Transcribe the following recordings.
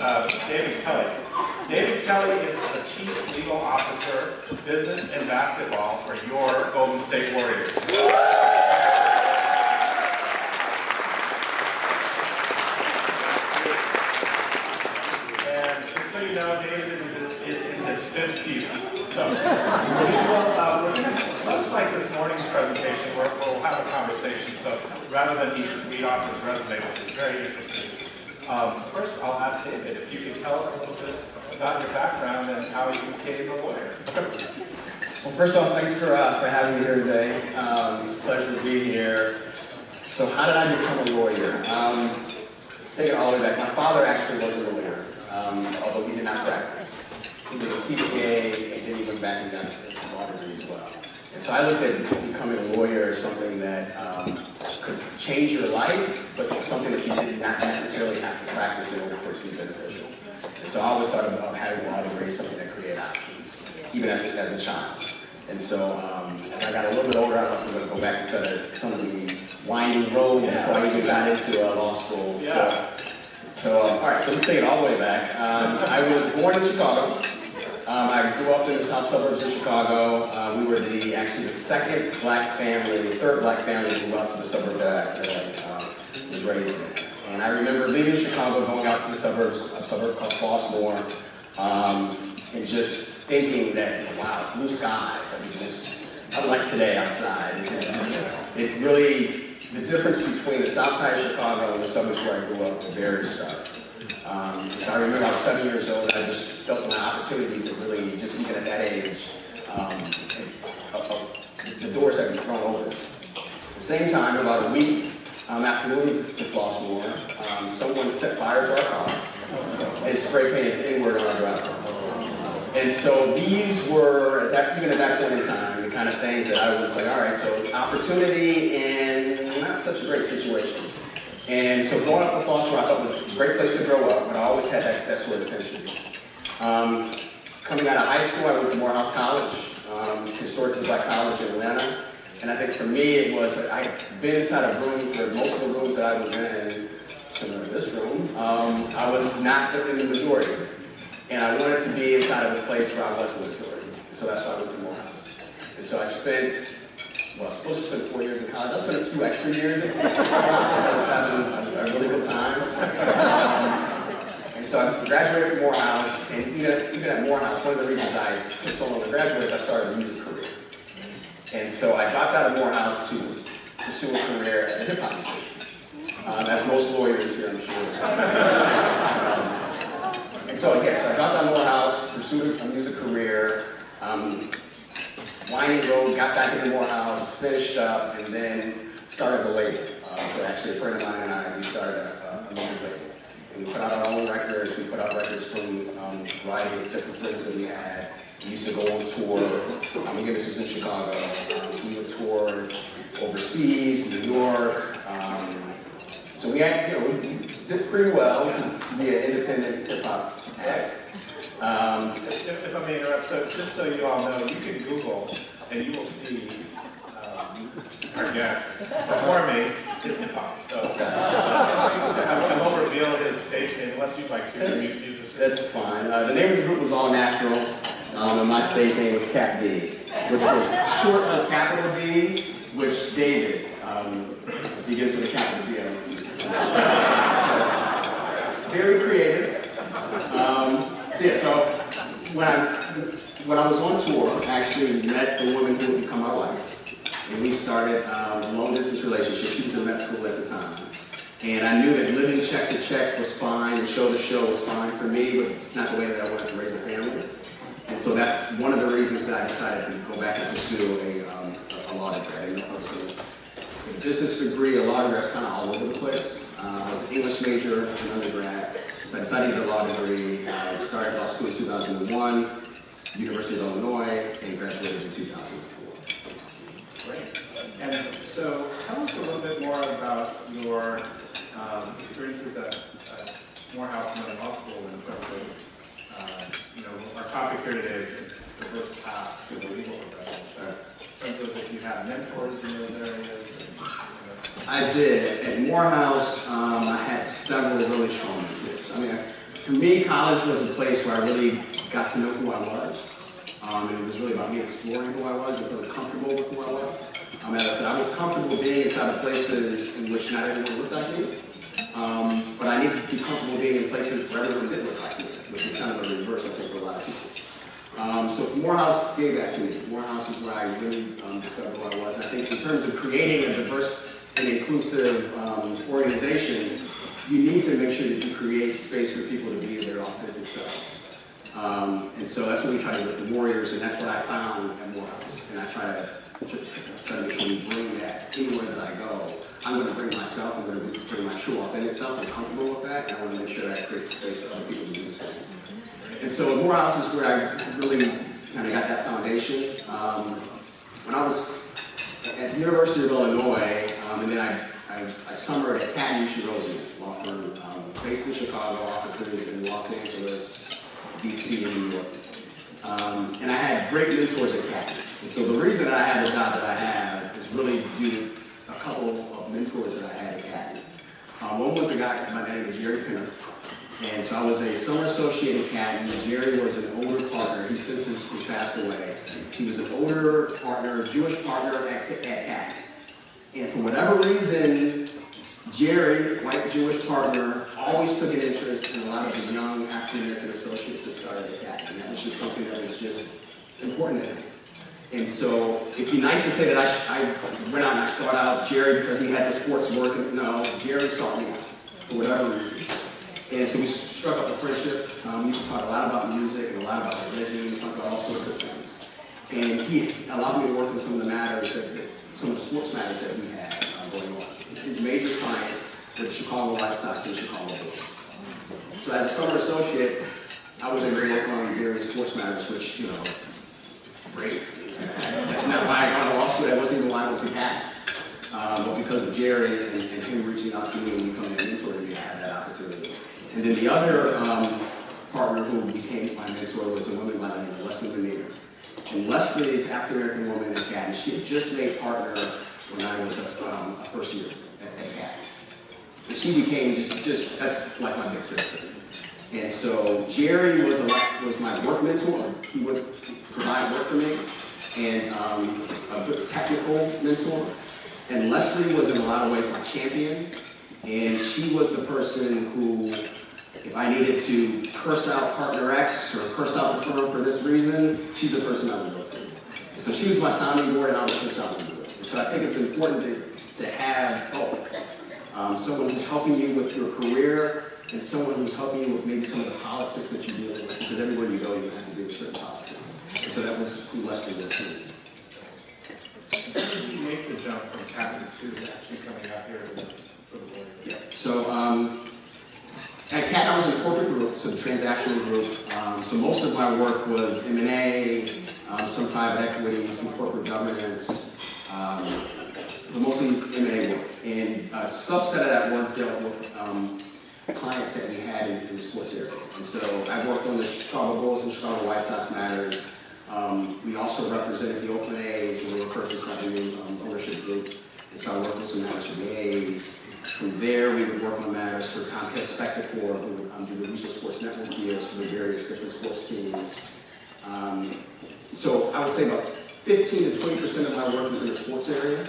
David Kelly. David Kelly is the Chief Legal Officer, Business and Basketball for your Golden State Warriors. And just so you know, David is in his 5th season. So, much like this morning's presentation, we'll have a conversation. So, rather than each read off his resume, which is very interesting. First, I'll ask David if you could tell us a little bit about your background and how you became a lawyer. Well, first off, thanks for having me here today. It's a pleasure to be here. So how did I become a lawyer? Let's take it all the way back. My father actually wasn't a lawyer, although he did not practice. He was a CCCBA, and then he went back and got his law degree as well. And so I looked at becoming a lawyer as something that could change your life, but something that you did not necessarily have to practice in order for it to be beneficial. And so I always thought about having a law degree as something that created options, even as a child. And so as I got a little bit older, I don't know if I'm going to go back and some of the winding road before I even got into law school. Yeah. So all right, so let's take it all the way back. I was born in Chicago. I grew up in the south suburbs of Chicago. We were actually the third black family to move out to the suburb that I was raised in. And I remember leaving Chicago, going out to the suburbs, a suburb called Baltimore, and just thinking that, wow, blue skies. I mean, just unlike today outside. It really, the difference between the south side of Chicago and the suburbs where I grew up was very stark. So I remember I was 7 years old, and I just felt my opportunity to really, just even at that age, the doors had been thrown open. At the same time, about a week after moving to Baltimore, someone set fire to our car and spray painted the N-word on our driveway. And so these were, even at that point in time, the kind of things that I was like, all right, so opportunity and not such a great situation. And so growing up in Costa, I thought was a great place to grow up, but I always had that sort of tension. Coming out of high school, I went to Morehouse College, historically black college in Atlanta. And I think for me, it was, I'd been inside of rooms where most of the rooms that I was in, similar to this room, I was not in the majority. And I wanted to be inside of a place where I was the majority. And so that's why I went to Morehouse. And so I spent, well, I was supposed to spend 4 years in college. I spent a few extra years in college. I was having a really good time. And so I graduated from Morehouse. And even at Morehouse, one of the reasons I took so long to graduate is I started a music career. And so I dropped out of Morehouse to pursue a career as a hip-hop musician. As most lawyers here, I'm sure. And so, yes, I dropped out of Morehouse, pursued a music career, winding road, got back into Morehouse, finished up, and then started a label. So actually a friend of mine and I, we started a music label. And we put out our own records. We put out records from a variety of different things that we had. We used to go on tour. Again, this is in Chicago. So we would tour overseas, New York. So we had, we did pretty well to be an independent hip-hop act. If I may interrupt, so just so you all know, you can Google and you will see our guest performing his hip-hop. So I won't reveal his stage name unless you'd like to. That's fine. The name of the group was All Natural, and my stage name was Cap D, which was short of capital D, which David begins with a capital D. So, very creative. So when I was on tour, I actually met the woman who would become my wife. And we started a long-distance relationship. She was in med school at the time. And I knew that living check to check was fine, and show to show was fine for me, but it's not the way that I wanted to raise a family. And so that's one of the reasons that I decided to go back and pursue a law degree. I didn't know if I was going to get a business degree. A law degree is kind of all over the place. I was an English major in undergrad. So I decided to get a law degree. I started law school in 2001, University of Illinois, and graduated in 2004. Great. And so tell us a little bit more about your experiences at Morehouse and Law School in terms of, our topic here today is the first path to the legal profession. So in terms of if you have mentors in those areas. I did. At Morehouse, I had several really strong mentors. I mean, for me, college was a place where I really got to know who I was. And it was really about me exploring who I was and feeling comfortable with who I was. As I said, I was comfortable being inside of places in which not everyone looked like me. But I needed to be comfortable being in places where everyone did look like me, which is kind of a reverse, I think, for a lot of people. So Morehouse gave that to me. Morehouse is where I really discovered who I was. And I think in terms of creating a diverse and inclusive organization, you need to make sure that you create space for people to be their authentic selves. And so that's what we try to do with the Warriors, and that's what I found at Morehouse. And I try to make sure we bring that anywhere that I go. I'm going to bring myself, I'm going to bring my true authentic self. I'm comfortable with that, and I want to make sure that I create space for other people to do the same. And so Morehouse is where I really kind of got that foundation. When I was at the University of Illinois, and then I summered at Catton Rosen law firm, based in Chicago, offices in Los Angeles, DC, and New York. And I had great mentors at Catton. And so the reason that I have the job that I have is really due to a couple of mentors that I had at Catton. One was a guy by the name of Jerry Pinner. And so I was a summer associate at Catton. Jerry was an older partner. He since has passed away. He was an older partner, Jewish partner at Catton. And for whatever reason, Jerry, white Jewish partner, always took an interest in a lot of the young African-American associates that started at Catton. And that was just something that was just important to him. And so it'd be nice to say that I went out and I sought out Jerry because he had the sports work. No, Jerry sought me out for whatever reason. And so we struck up a friendship. We used to talk a lot about music and a lot about religion. We talked about all sorts of things. And he allowed me to work on some of the matters, some of the sports matters that we had going on. His major clients were the Chicago White Sox and the Chicago Bulls. So as a summer associate, I was able to work on various sports matters, which, great. That's not why I got to law school. That wasn't even why I went to Catton. But because of Jerry and him reaching out to me and becoming a mentor to me, I had that opportunity. And then the other partner who became my mentor was a woman by the name of Leslie Lanier. And Leslie is an African-American woman at Catton. She had just made partner when I was a first year at Catton. And she became just that's like my big sister. And so Jerry was my work mentor. He would provide work for me, and a good technical mentor. And Leslie was in a lot of ways my champion. And she was the person who, if I needed to curse out partner X or curse out the firm for this reason, she's the person I would go to. So she was my sounding board, and I would curse out the board. So I think it's important to have both. Someone who's helping you with your career, and someone who's helping you with maybe some of the politics that you deal with, because everywhere you go, you have to deal with certain politics. And so that was who Leslie was too. How did you make the jump from Catton to actually coming out here for the Warriors? Yeah. So at Catton, I was in a corporate group, so the transactional group. So most of my work was M&A, some private equity, some corporate governance, but mostly M&A work. And a subset of that work dealt with clients that we had in the sports area. And so I worked on the Chicago Bulls and Chicago White Sox matters. We also represented the Oakland A's when they were purchased by the new ownership group. And so I worked with some matters for the A's. From there, we would work on matters for Comcast Spectacor, who would do the regional sports network deals for the various different sports teams. So I would say about 15 to 20% of my work was in the sports area,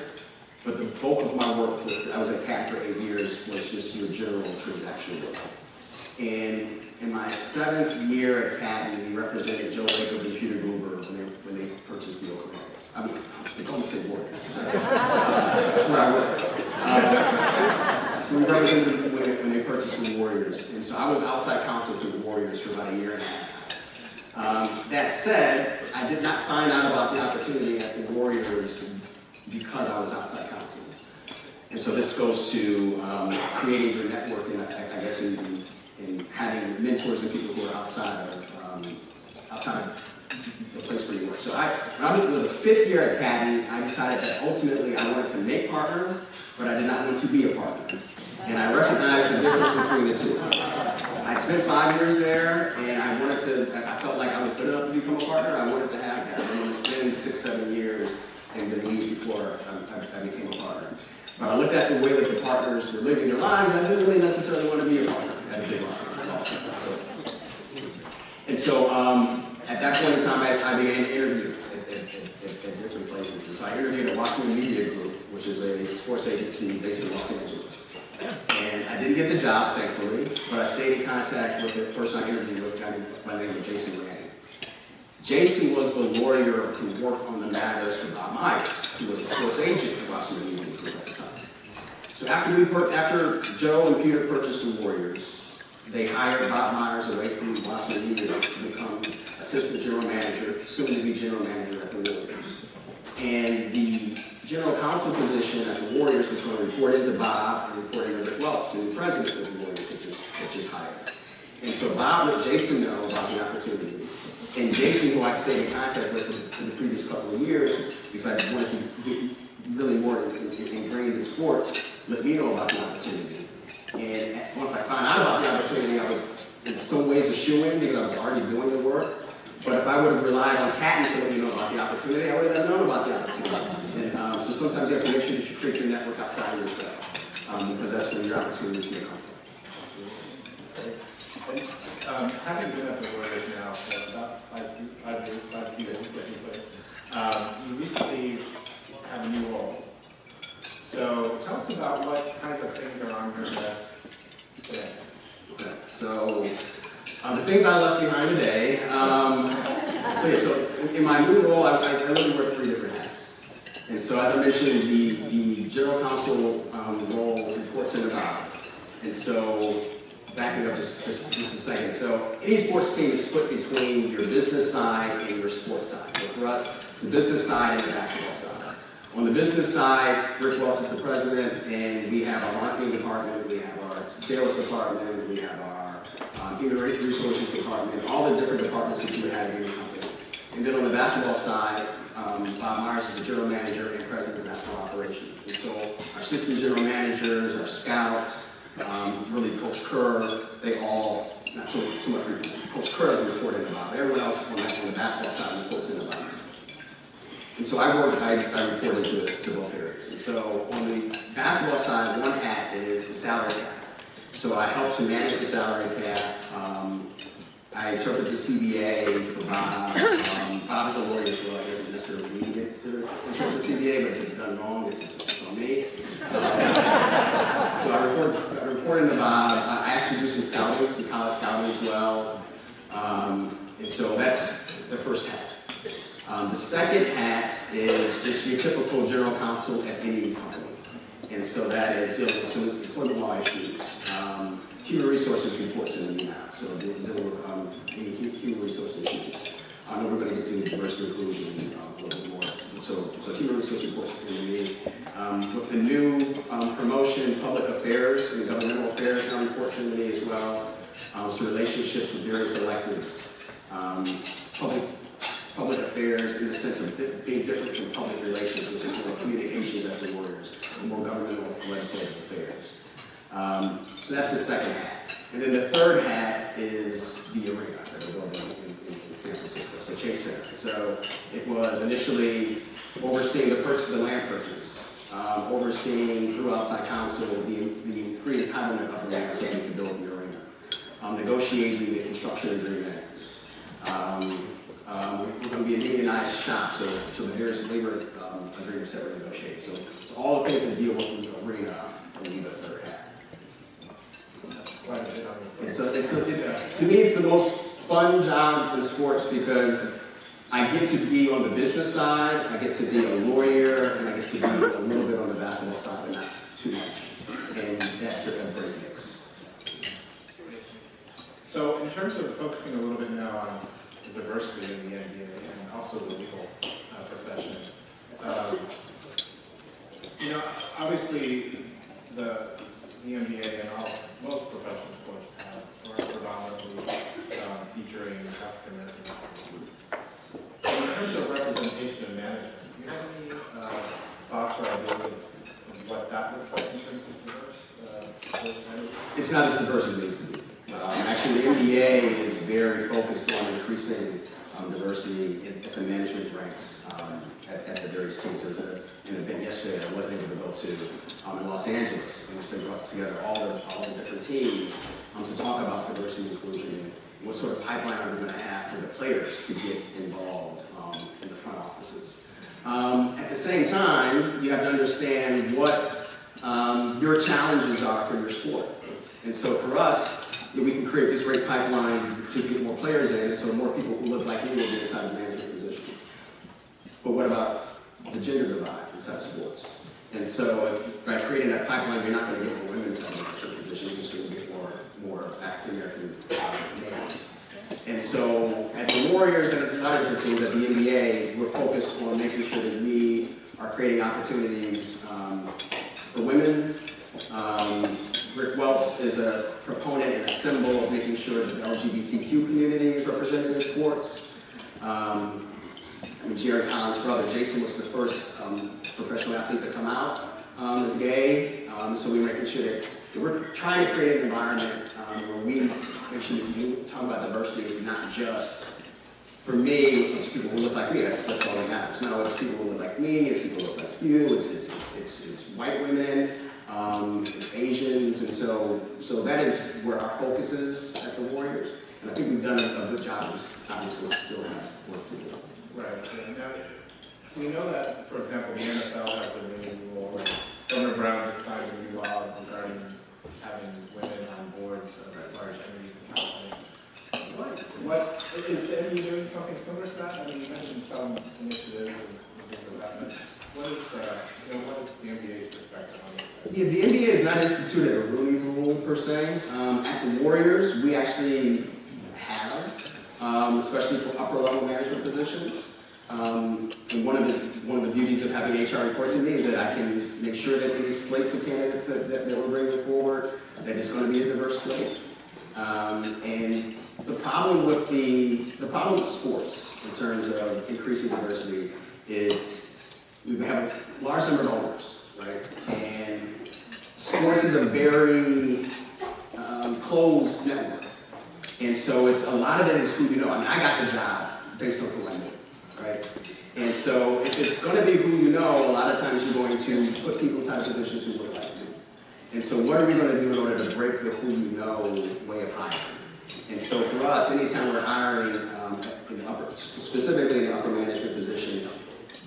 but the bulk of my work, I was at Catton for 8 years, was just your general transaction work. And in my 7th year at Catton, we represented Joe Lacob and Peter Gruber when they purchased the Oakland A's. I mean, the Golden State Warriors. That's where I worked. So we represented them when they purchased the Warriors. And so I was outside counsel to the Warriors for about a year and a half. That said, I did not find out about the opportunity at the Warriors because I was outside counsel. And so this goes to creating your network, and I guess in having mentors and people who are outside of the place where you work. So when I was a 5th year at Catton, I decided that ultimately I wanted to make partner, but I did not want to be a partner. And I recognized the difference between the two. I spent 5 years there, and I felt like I was good enough to become a partner. I wanted to have that. I wanted to spend 6, 7 years and then leave before I became a partner. But I looked at the way that the partners were living their lives, and I didn't really necessarily want to be a partner at a big law firm. So And so at that point in time, I began to interview at different places. And so I interviewed at Washington Media Group, which is a sports agency based in Los Angeles. And I didn't get the job, thankfully, but I stayed in contact with the person I interviewed with, a guy by the name of Jason Lanning. Jason was the lawyer who worked on the matters for Bob Myers, who was a sports agent at Washington Media Group at the time. So after Joe and Peter purchased the Warriors, they hired Bob Myers away from Washington Media to become assistant general manager, soon to be general manager at the Warriors. And the general counsel position at the Warriors was going to report into Bob and report into Rick Welch, the new president of the Warriors, which is hired. And so Bob let Jason know about the opportunity. And Jason, who I'd stayed in contact with in the previous couple of years, because I wanted to get really more ingrained in sports, let me know about the opportunity. And once I found out about the opportunity, I was in some ways a shoo-in because I was already doing the work. But if I would have relied on Catton to let me know about the opportunity, I would have known about the opportunity. And so sometimes you have to make sure that you create your network outside of yourself, because that's where your opportunities may come from. And having been at the Warriors now for about 5 seasons, you recently have a new role. So tell us about what kinds of things are on your desk today. Okay. So the things I left behind today. So in my new role, I really wear 3 different hats. And so as I mentioned, the general counsel role reports into Bob. And so backing up just a second. So any sports team is split between your business side and your sports side. So for us, it's the business side and the basketball side. On the business side, Rick Welch is the president, and we have our marketing department, we have our sales department, we have our human resources department, all the different departments that you would have in your company. And then on the basketball side, Bob Myers is the general manager and president of basketball operations. And so our assistant general managers, our scouts, really Coach Kerr, they all, not too much, Coach Kerr doesn't report into Bob, but everyone else on the basketball side reports into Bob. And so I reported to both areas. And so on the basketball side, one hat is the salary cap. So I help to manage the salary cap. I interpret the CBA for Bob. Bob is a lawyer, so I doesn't necessarily need it to interpret the CBA, but if it's done wrong, it's on me. So I report into Bob. I actually do some scouting, some college scouting as well. And so that's the first hat. The second hat is just your typical general counsel at any company. And so that is dealing with some employment law issues. Human resources reports into me now, so dealing with any human resource issues. I know we're going to get to diversity and inclusion a little bit more. So human resource reports into me. With the new promotion, public affairs and governmental affairs now reports into me as well. So relationships with various electeds. Public affairs in the sense of being different from public relations, which is more communications at the Warriors, and more governmental legislative affairs. So that's the second hat. And then the third hat is the arena that we're building in San Francisco, so Chase Center. So it was initially overseeing the land purchase, overseeing through outside counsel the pre-entitlement of the land so we could build the arena, negotiating the construction agreements. We're going to be a unionized shop, so the various labor agreements that we're negotiating. So all the things that deal with the arena will be the third hat. And so to me, it's the most fun job in sports because I get to be on the business side, I get to be a lawyer, and I get to be a little bit on the basketball side, but not too much. And that's a great mix. So in terms of focusing a little bit now on the diversity in the NBA and also the legal profession, obviously the NBA and most professional sports are predominantly featuring African American athletes. In terms of representation and management, do you have any thoughts or ideas of what that looks like in terms of diverse? It's not as diverse as it needs to be. Actually, the NBA is very focused on increasing diversity at the management ranks at the various teams. There was an event yesterday that I wasn't able to go to in Los Angeles, in which they brought together all the different teams to talk about diversity and inclusion what sort of pipeline are we going to have for the players to get involved in the front offices. At the same time, you have to understand what your challenges are for your sport. And so for us, we can create this great pipeline to get more players in, and so more people who look like me will be inside of management positions. But what about the gender divide inside sports? And so by creating that pipeline, you're not going to get more women inside management positions, you're just going to get more African-American males. And so at the Warriors and at a lot of different teams at the NBA, we're focused on making sure that we are creating opportunities for women. Rick Welts is a proponent and a symbol of making sure that the LGBTQ community is represented in sports. Jerry Collins' brother, Jason, was the first professional athlete to come out as gay. So we're making sure that we're trying to create an environment where we make sure that when you talk about diversity, it's not just, for me, it's people who look like me, that's all that matters. No, it's people who look like me, it's people who look like you, it's white women, it's Asians, and so that is where our focus is at the Warriors. And I think we've done a good job. Obviously, we still have work to do. Right. And now, we know that, for example, the NFL has a really rule, and Governor Brown just signed a new law regarding having women on boards as far as entities in California. What is the NBA doing something similar to that? I mean, you mentioned some initiatives and things like that. What is the NBA's perspective on this? Yeah, the NBA has not instituted a Rooney Rule per se. At the Warriors, we actually have, especially for upper level management positions. And one of the beauties of having HR report to me is that I can make sure that any slates of candidates that we're bringing forward, that it's going to be a diverse slate. And the problem with sports in terms of increasing diversity is we have a large number of owners, right? And sports is a very closed network. And so it's a lot of it is who you know. I mean, I got the job based on who I know, right? And so if it's going to be who you know, a lot of times you're going to put people inside positions who look like you. And so what are we going to do in order to break the who you know way of hiring? And so for us, anytime we're hiring, specifically in the upper management position,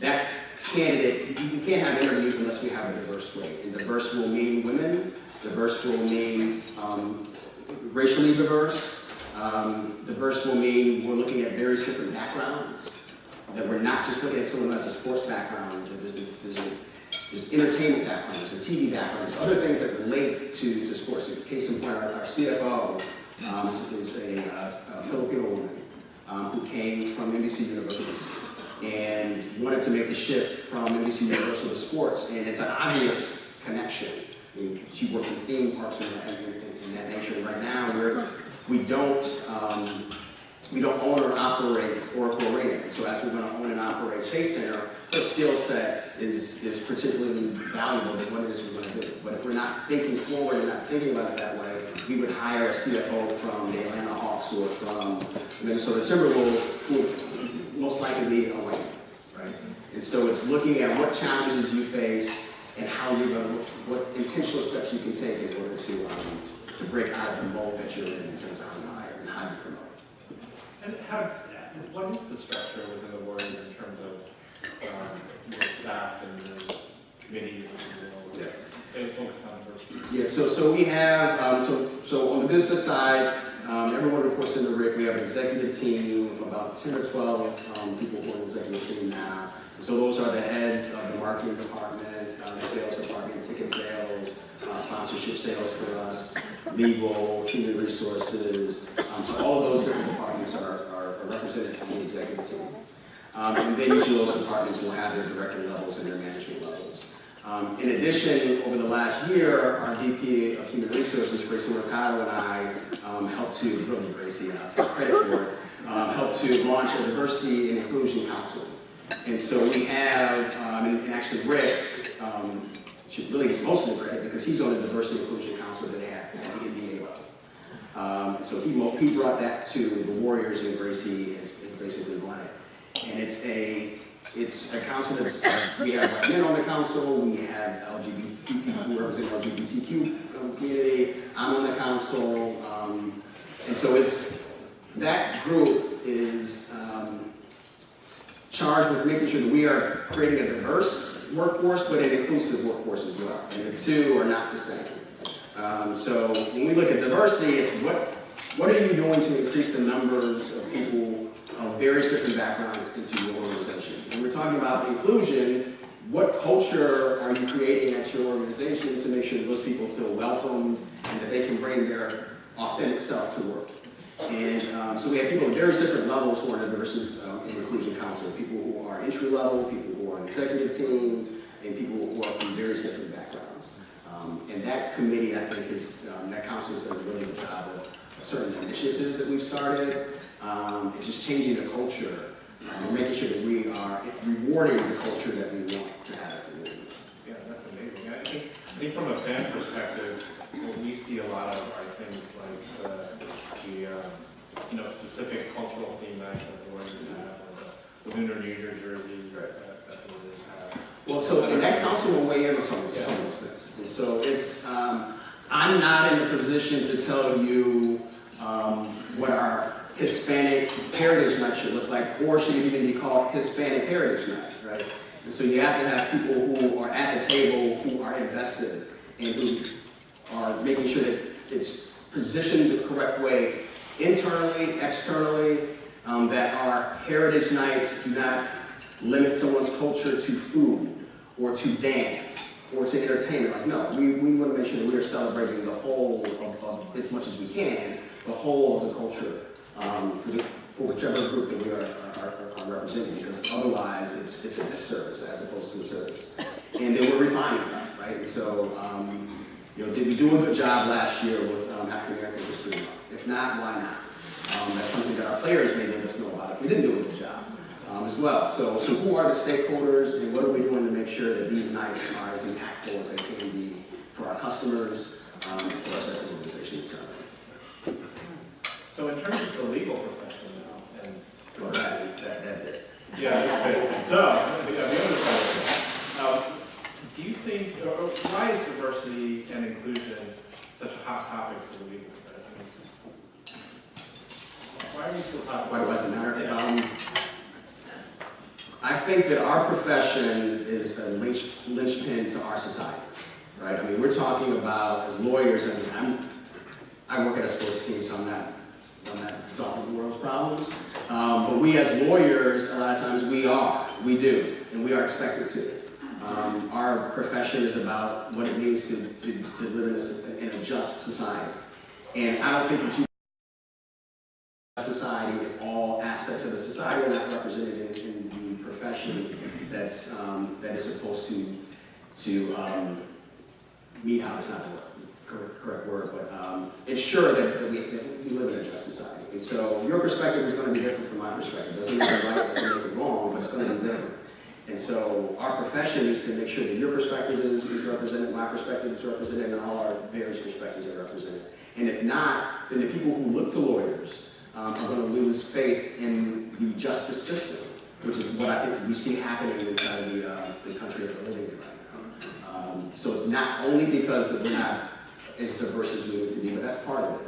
that candidate, you can't have interviews unless we have a diverse slate. And diverse will mean women, diverse will mean racially diverse, diverse will mean we're looking at various different backgrounds, that we're not just looking at someone who has a sports background, there's entertainment background, there's a TV background, there's other things that relate to sports. In case in point, our CFO is a Filipino woman who came from NBC University and wanted to make the shift from NBC Universal to sports, and it's an obvious connection. I mean, she worked in theme parks and that nature. And right now, we don't own or operate Oracle Arena. And so as we're going to own and operate Chase Center, her skill set is particularly valuable to what it is we're going to do. But if we're not thinking forward and not thinking about it that way, we would hire a CFO from the Atlanta Hawks or from the Minnesota Timberwolves who would most likely be a white, right? And so it's looking at what challenges you face and how you're going to, what intentional steps you can take in order to break out of the mold that you're in terms of how you hire and how you promote. And what is the structure within the Warriors in terms of your staff and your committees and they focus on diversity? Yeah, so we have, so on the business side, everyone reports into Rick. We have an executive team of about 10 or 12 people who are on the executive team now. And so those are the heads of the marketing department, the sales department, ticket sales, sponsorship sales for us, legal, human resources. So all of those different departments are represented on the executive team. And then each of those departments will have their director levels and their management levels. In addition, over the last year, our VP of Human Resources, Gracie Mercado, and I helped to, really Gracie, I'll take credit for it, helped to launch a Diversity and Inclusion Council. And so we have, and actually Rick should really get most of the credit because he's on the Diversity and Inclusion Council that they have at the NBA level. So he brought that to the Warriors, and Gracie is basically run it. And it's a council that's, we have white men on the council, we have LGBT people who represent the LGBTQ community, I'm on the council, and so it's that group is charged with making sure that we are creating a diverse workforce, but an inclusive workforce as well. And the two are not the same. So when we look at diversity, it's what are you doing to increase the numbers of people of various different backgrounds into your organization? When we're talking about inclusion, what culture are you creating at your organization to make sure that those people feel welcomed and that they can bring their authentic self to work? And so we have people at various different levels who are in the Diversity and Inclusion Council, people who are entry level, people who are on the executive team, and people who are from various different backgrounds. And that committee, I think, that council has done a really good job of certain initiatives that we've started, and just changing the culture, and making sure that we are rewarding the culture that we want to have at the community. Yeah, that's amazing. I think from a fan perspective, what we see a lot of are things like the specific cultural theme nights that the Warriors have, or the Lunar New Year jerseys that the Warriors have. Well, so and that council will weigh in on some of those things. And so it's, I'm not in a position to tell you what our Hispanic Heritage Night should look like, or should it even be called Hispanic Heritage Night, right? And so you have to have people who are at the table, who are invested, and who are making sure that it's positioned the correct way, internally, externally, that our Heritage Nights do not limit someone's culture to food, or to dance, or to entertainment. Like, no, we want to make sure that we are celebrating the whole of as much as we can, the whole of the culture for whichever group that we are representing, because otherwise it's a disservice as opposed to a service. And then we're refining that, right? And so, did we do a good job last year with African American History Month? If not, why not? That's something that our players may let us know about if we didn't do a good job as well. So who are the stakeholders, and what are we doing to make sure that these nights are as impactful as they can be for our customers, and for us as an organization internally? So in terms of the legal profession now, and Well, that bit. yeah, that's good. So the other side of it, do you think, or why is diversity and inclusion such a hot topic for the legal profession? Why are we still talking Why about does it matter? Yeah. I think that our profession is a linchpin to our society, right? I mean, we're talking about, as lawyers, I work at a sports team, so I'm not solving the world's problems. But we as lawyers, a lot of times we do, and we are expected to. Our profession is about what it means to live in a just society. And I don't think that you society, all aspects of the society are not represented in the profession that is supposed to meet how it's not the correct word, but ensure that we live in a just society. And so your perspective is going to be different from my perspective. Doesn't make it right, doesn't make it wrong, but it's going to be different. And so our profession is to make sure that your perspective is represented, my perspective is represented, and all our various perspectives are represented. And if not, then the people who look to lawyers are going to lose faith in the justice system, which is what I think we see happening inside of the country that we're living in right now. So it's not only because that we're not as diverse as we need to be, but that's part of it.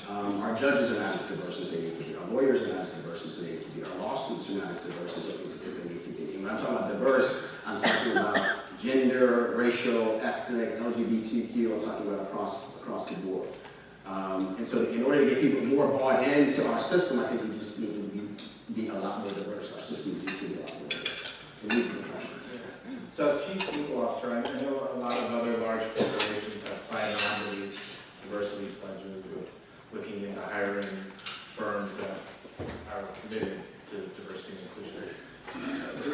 Our judges are not as diverse as they need to be. Our lawyers are not as diverse as they need to be. Our law students are not as diverse as they need to be. And when I'm talking about diverse, I'm talking about gender, racial, ethnic, LGBTQ. I'm talking about across the board. And so in order to get people more bought into our system, I think we just need to be a lot more diverse. Our system needs to be a lot more diverse. So as Chief Legal Officer, I know a lot of other large corporations have signed on to these diversity pledges with looking into hiring firms that are committed to diversity and inclusion. Do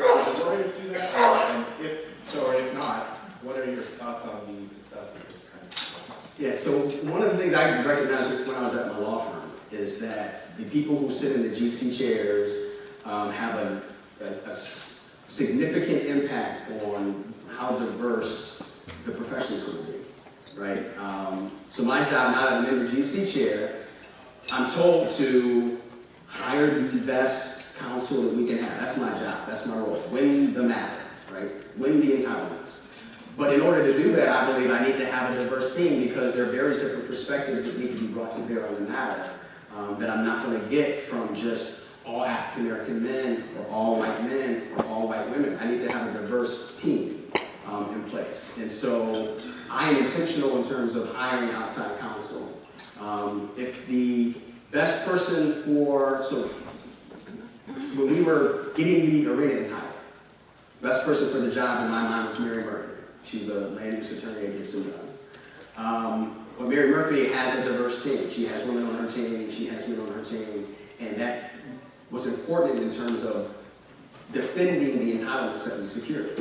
lawyers do that? And if so or if not, what are your thoughts on the success of this kind of stuff? Yeah, so one of the things I recognized when I was at my law firm is that the people who sit in the GC chairs have a significant impact on how diverse the profession is going to be, right? So my job now that I'm in the GC chair, I'm told to hire the best counsel that we can have. That's my job, that's my role. Win the matter, right? Win the entitlements. But in order to do that, I believe I need to have a diverse team because there are various different perspectives that need to be brought to bear on the matter that I'm not going to get from just all African American men or all white men or all white women. I need to have a diverse team in place. And so I am intentional in terms of hiring outside counsel. If the best person so when we were getting the arena entitled, best person for the job in my mind was Mary Murphy. She's a land use attorney at Cousnel. But Mary Murphy has a diverse team. She has women on her team, she has men on her team, and that was important in terms of defending the entitlements that we secured.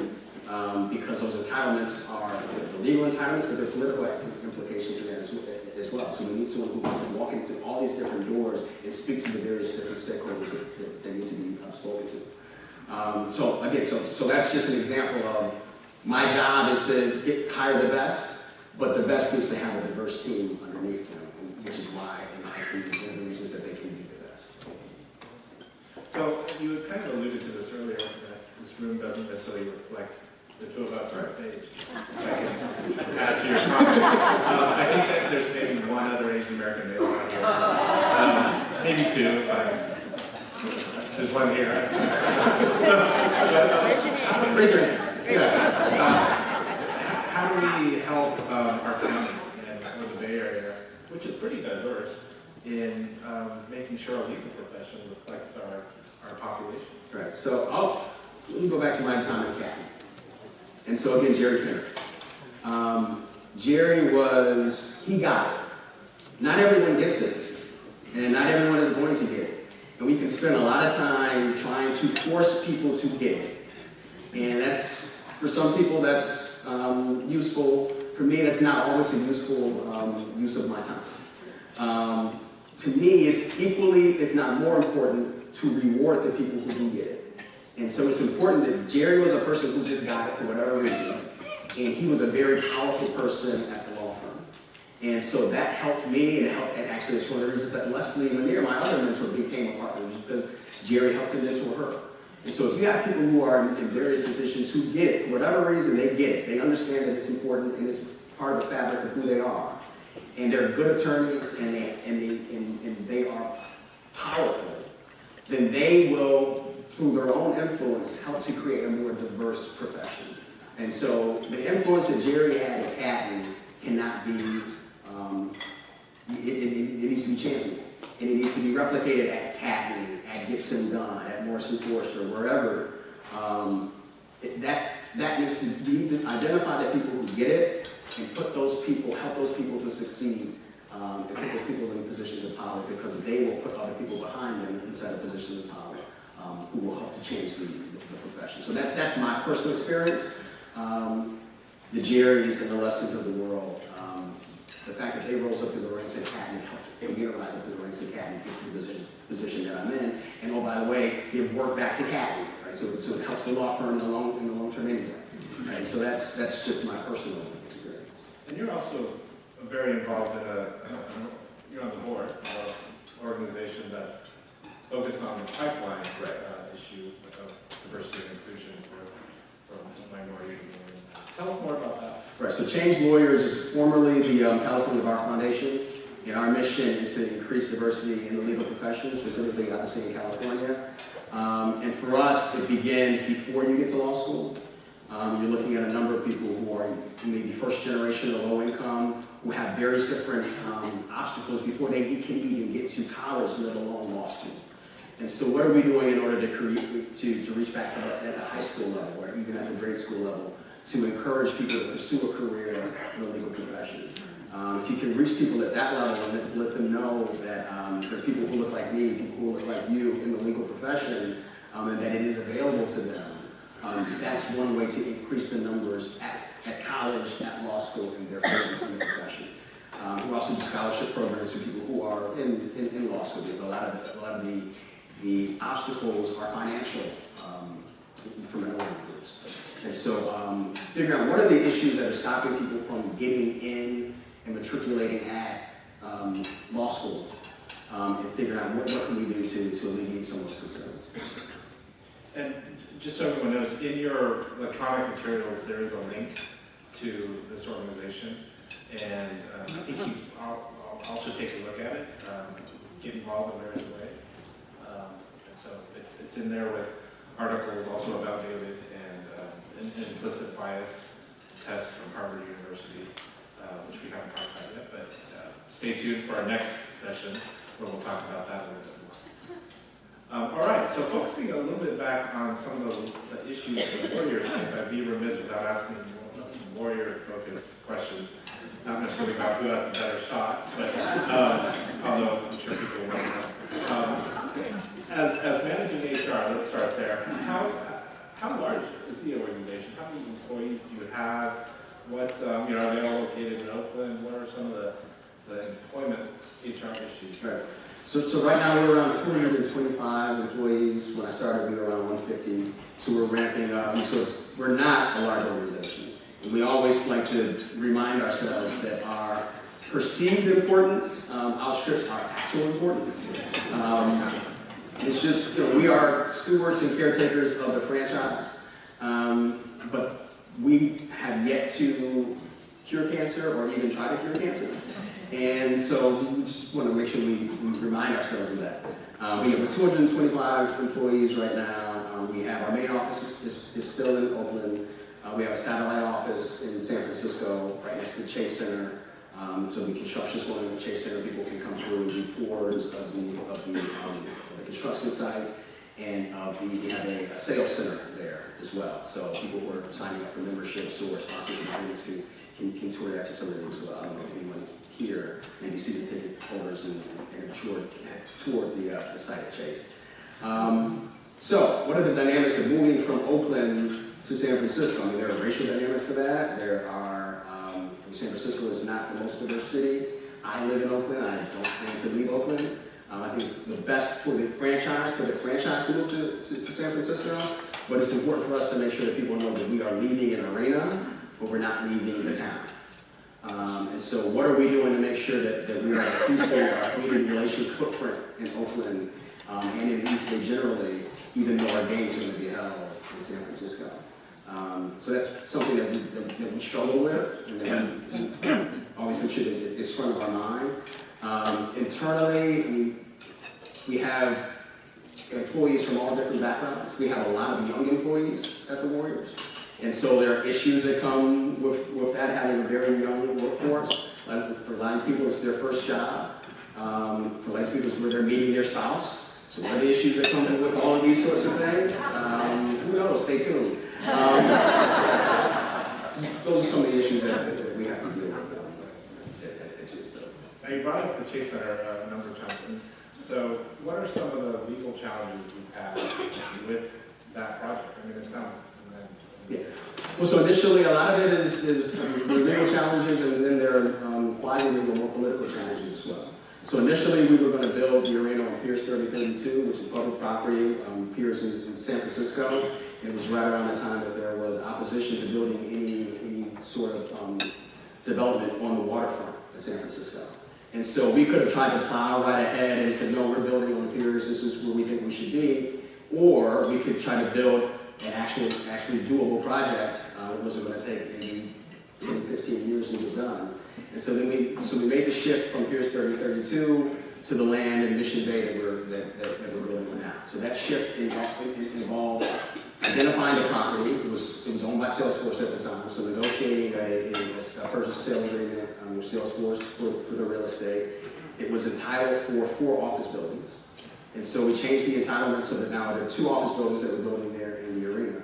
Because those entitlements are the legal entitlements, but there are political implications in that as well. So we need someone who can walk into all these different doors and speak to the various different stakeholders that need to be spoken to. So that's just an example of my job is to hire the best, but the best is to have a diverse team underneath them, which is why, and one of the reasons that they can be the best. So you had kind of alluded to this earlier, that this room doesn't necessarily reflect the two of us on stage. I can add to your comment. I think that there's maybe one other Asian American male out here. Maybe two, but there's one here. How do we help our county and the Bay Area, which is pretty diverse, in making sure our legal profession reflects our population? Right, so let me go back to my time at CAT. And so again, Jerry Kenner. Jerry he got it. Not everyone gets it, and not everyone is going to get it. And we can spend a lot of time trying to force people to get it. And that's, for some people, that's useful. For me, that's not always a useful use of my time. To me, it's equally, if not more important, to reward the people who do get it. And so it's important that Jerry was a person who just got it for whatever reason. And he was a very powerful person at the law firm. And so that helped me, and actually it's one of the reasons that Leslie Lanier, my other mentor, became a partner, because Jerry helped to mentor her. And so if you have people who are in various positions who get it, for whatever reason, they get it. They understand that it's important and it's part of the fabric of who they are. And they're good attorneys and they are powerful. Then they will, through their own influence, help to create a more diverse profession. And so the influence that Jerry had at Catton cannot be, it needs to be championed. And it needs to be replicated at Catton, at Gibson Dunn, at Morrison Forster, wherever. That needs to be identify the people who get it and help those people to succeed, and put those people in positions of power, because they will put other people behind them inside of positions of power who will help to change the profession. So that's my personal experience. The Jerrys and the Lestons of the world, the fact that they rose up through the ranks at Catton and helped rise up through the ranks at Catton and get to the position that I'm in. And oh, by the way, give work back to Catton, right? So it helps the law firm in the long term anyway. Right? So that's just my personal experience. And you're also very involved in you're on the board of an organization that's focused on the pipeline issue of diversity and inclusion for minorities. Tell us more about that. Right, so Change Lawyers is formerly the California Bar Foundation, and our mission is to increase diversity in the legal profession, specifically obviously in California. And for us, it begins before you get to law school. You're looking at a number of people who may be first generation or low income, who have various different obstacles before they can even get to college, let alone law school. And so what are we doing in order to reach back to that at the high school level, or even at the grade school level, to encourage people to pursue a career in the legal profession? If you can reach people at that level and let them know that there are people who look like me, people who look like you in the legal profession, and that it is available to them, that's one way to increase the numbers at college, at law school, and therefore in the profession. We also do scholarship programs for people who are in law school, because a lot of the obstacles are financial for minority groups. And so figuring out what are the issues that are stopping people from getting in and matriculating at law school, and figuring out what can we do to alleviate some of those concerns. And just so everyone knows, in your electronic materials, there is a link to this organization, and I think I'll should take a look at it. get involved in various ways. And so it's in there with articles also about David and an implicit bias test from Harvard University, which we haven't talked about yet, but stay tuned for our next session where we'll talk about that a little bit more. All right, so focusing a little bit back on some of the issues of the Warriors, I'd be remiss without asking Warrior-focused questions. Not necessarily about who has the better shot, but although I'm sure people want to know. As managing HR, let's start there. How large is the organization? How many employees do you have? What are they all located in Oakland? What are some of the employment HR issues? Right. So right now we're around 225 employees. When I started, we were around 150. So we're ramping up. So we're not a large organization. And we always like to remind ourselves that our perceived importance outstrips our actual importance. It's just, we are stewards and caretakers of the franchise, but we have yet to cure cancer or even try to cure cancer. And so we just want to make sure we remind ourselves of that. We have 225 employees right now. We have our main office is still in Oakland. We have a satellite office in San Francisco, right next to the Chase Center. So the construction's going on at the Chase Center. People can come through and do tours of the construction site, and we have a sales center there as well. So people who are signing up for memberships or sponsorship agreements can tour that facility as well. I don't know if anyone here, maybe see the ticket holders and toured the site at Chase. So what are the dynamics of moving from Oakland to San Francisco? I mean, there are racial dynamics to that. There are, San Francisco is not the most diverse city. I live in Oakland. I don't plan to leave Oakland. I think it's the best for the franchise to move to San Francisco, but it's important for us to make sure that people know that we are leaving an arena, but we're not leaving the town. And so what are we doing to make sure that we are increasing our community relations footprint in Oakland and in the East Bay generally, even though our games are going to be held in San Francisco? So that's something that we struggle with, and that we always make sure that it's front of our mind. Internally, we have employees from all different backgrounds. We have a lot of young employees at the Warriors, and so there are issues that come with that, having a very young workforce. For a lot of people, it's their first job. For a lot of people, it's where they're meeting their spouse. So what are the issues that come in with all of these sorts of things? Who knows? Stay tuned. Those are some of the issues that we have to deal with at Chase. Now you brought up the Chase Center a number of times. So what are some of the legal challenges you've had with that project? I mean, it sounds immense. Yeah. Well, so initially, a lot of it is the legal challenges, and then there are quasi-legal, more political challenges as well. So initially, we were going to build the arena on Piers 3032, which is public property, Piers in San Francisco. And it was right around the time that there was opposition to building any sort of development on the waterfront in San Francisco. And so we could have tried to plow right ahead and said, no, we're building on the piers, this is where we think we should be. Or we could try to build an actually doable project. It wasn't going to take maybe 10, 15 years to get done. And so then we made the shift from Piers 3032 to the land in Mission Bay that we're building on now. So that shift involved identifying the property. It was owned by Salesforce at the time, so negotiating a purchase sale agreement with Salesforce for the real estate. It was entitled for 4 office buildings. And so we changed the entitlement so that now there are 2 office buildings that we're building there in the arena.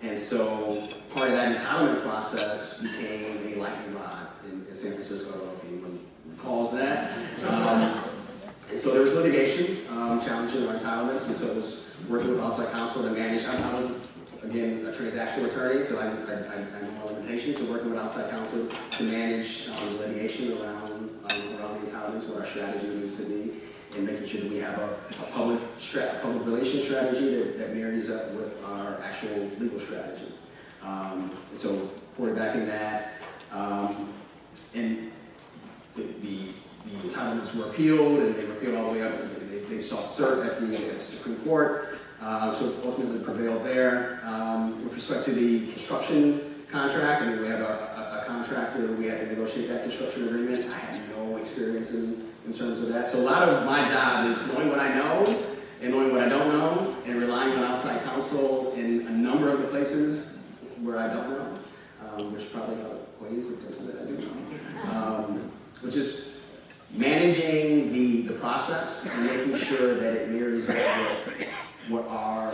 And so part of that entitlement process became a lightning rod in San Francisco. I don't know if anyone recalls that. And so there was litigation challenging our entitlements, and so it was working with outside counsel to manage. I was, again, a transactional attorney, so I know my limitations, so working with outside counsel to manage litigation around the entitlements, what our strategy needs to be, and making sure that we have a public relations strategy that marries up with our actual legal strategy. And so quarterbacking that, and the entitlements were appealed, and they were appealed all the way up. They sought cert at the Supreme Court, so ultimately prevailed there. With respect to the construction contract, I mean, we have a contractor. We had to negotiate that construction agreement. I had no experience in in terms of that. So a lot of my job is knowing what I know and knowing what I don't know and relying on outside counsel in a number of the places where I don't know, which probably outweighs the places that I do know. Which is managing the process and making sure that it mirrors up with what our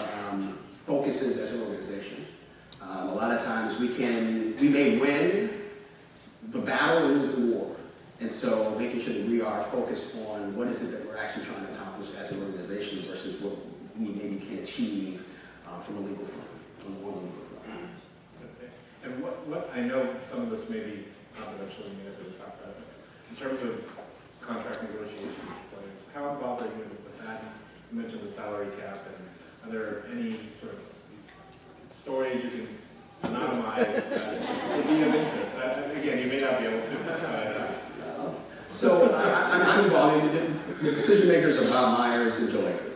focus is as an organization. A lot of times we may win the battle or lose the war. And so making sure that we are focused on what is it that we're actually trying to accomplish as an organization versus what we maybe can achieve from a legal front, on the legal front. Okay. And what I know some of this may be confidential, you may have to talk about it, in terms of contract negotiations, like, how involved are you with that? You mentioned the salary cap, and are there any sort of stories you can anonymize that would be of interest? Again, you may not be able to. So I'm involved. The decision makers are Bob Myers and Joe Laker.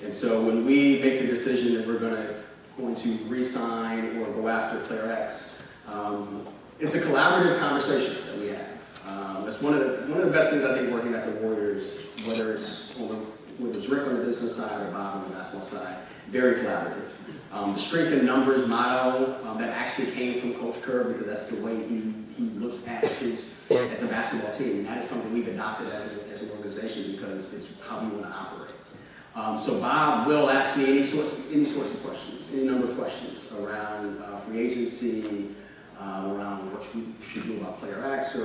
And so when we make the decision that we're going to re-sign or go after player X, it's a collaborative conversation that we have. That's one of the best things I think working at the Warriors, whether it's Rick on the business side or Bob on the basketball side, very collaborative. The strength in numbers motto that actually came from Coach Kerr, because that's the way he looks at the basketball team, and that is something we've adopted as an organization because it's how we want to operate. So Bob will ask me any sorts of questions, any number of questions around free agency, around what we should do about player X,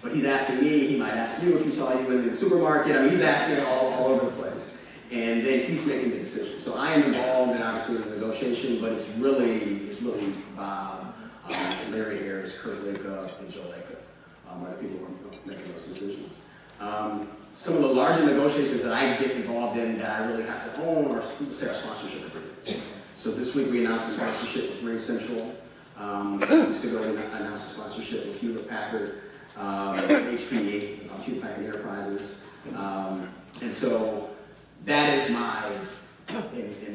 but he's asking me. He might ask you if he saw you in the supermarket. I mean, he's asking all over the place. And then he's making the decision. So I am involved in obviously the negotiation, but it's really Bob, Larry Harris, Kurt Laker, and Joe Laker are the people who are making those decisions. Some of the larger negotiations that I get involved in that I really have to own are, say, our sponsorship agreements. So this week we announced a sponsorship with Ring Central. 2 weeks ago we announced a sponsorship with Hewlett Packard, HPE, Hewlett Packard Enterprises. And so that is in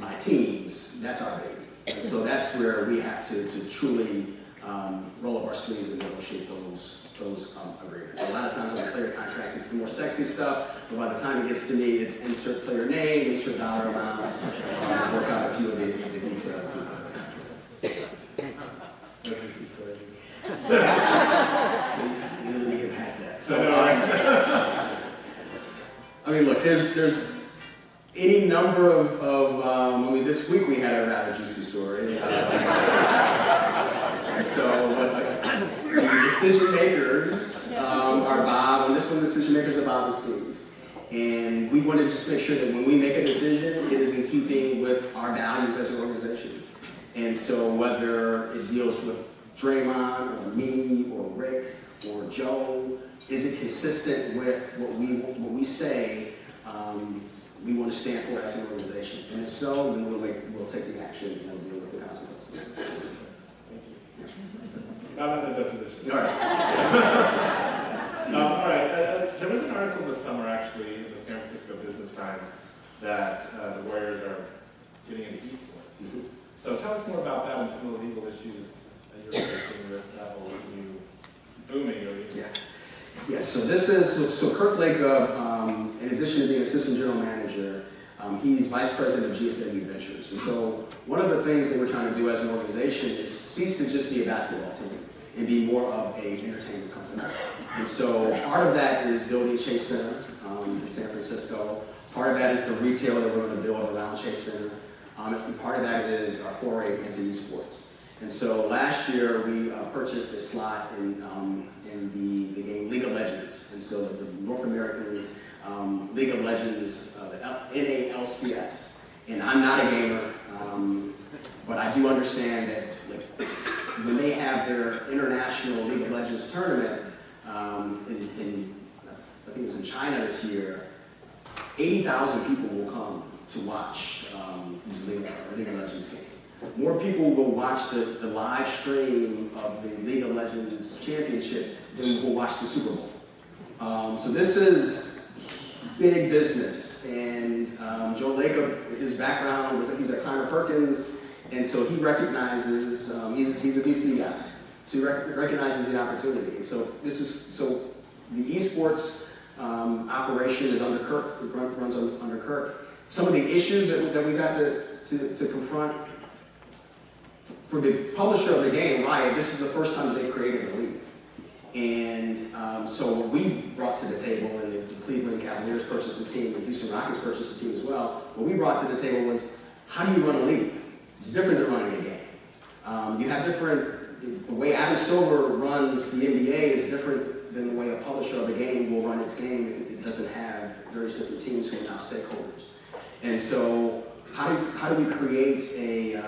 my teams, that's our baby. And so that's where we have to truly roll up our sleeves and negotiate those agreements. A lot of times when I player contracts, it's the more sexy stuff, but by the time it gets to me, it's insert player name, insert dollar amounts, work out a few of the details. You know, we get past that. So, I mean, look, there's any number of this week we had a rather juicy story. So the decision makers are Bob, and this one the decision makers are Bob and Steve. And we want to just make sure that when we make a decision, it is in keeping with our values as an organization. And so whether it deals with Draymond or me or Rick or Joe, is it consistent with what we say we want to stand for as an organization? And if so, then we'll take the action and we'll deal with the consequences. Thank you. Not as a deposition. All right. All right. There was an article this summer, actually, in the San Francisco Business Times, that the Warriors are getting into esports. Mm-hmm. So tell us more about that and some of the legal issues that you're facing with that whole new booming. Yes, so Kurt Laker, in addition to being assistant general manager, he's vice president of GSW Ventures. And so one of the things that we're trying to do as an organization is cease to just be a basketball team and be more of an entertainment company. And so part of that is building Chase Center in San Francisco. Part of that is the retail that we're going to build around Chase Center. And part of that is our foray into esports. And so last year we purchased a slot in the game League of Legends. And so the North American League of Legends, the NALCS. And I'm not a gamer, but I do understand that when they have their international League of Legends tournament, I think it was in China this year, 80,000 people will come to watch these League of Legends games. More people will watch the live stream of the League of Legends Championship than will watch the Super Bowl. So this is big business, and Joe Laker, his background was he was at Kleiner Perkins, and so he recognizes he's a VC guy, so he recognizes the opportunity. And so The esports operation is under Kirk, it runs under Kirk. Some of the issues that we got to confront, for the publisher of the game, Riot, this is the first time they created a league. And so what we brought to the table, and the Cleveland Cavaliers purchased a team, the Houston Rockets purchased a team as well, what we brought to the table was, how do you run a league? It's different than running a game. You have different, the way Adam Silver runs the NBA is different than the way a publisher of a game will run its game. It doesn't have various different teams who are now stakeholders. And so how do we create a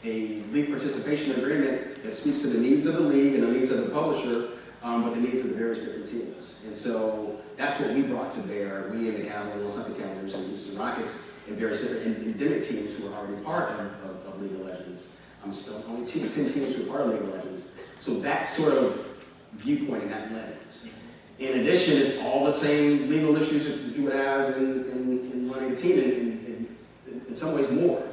league participation agreement that speaks to the needs of the league and the needs of the publisher, but the needs of the various different teams? And so that's what we brought to bear, we and the Cavaliers, not the Cavaliers, and the Houston Rockets, and various different endemic teams who are already part of League of Legends. I'm still only 10 teams who are part of League of Legends. So that sort of viewpoint and that lens. In addition, it's all the same legal issues that you would have in running a team, in some ways more.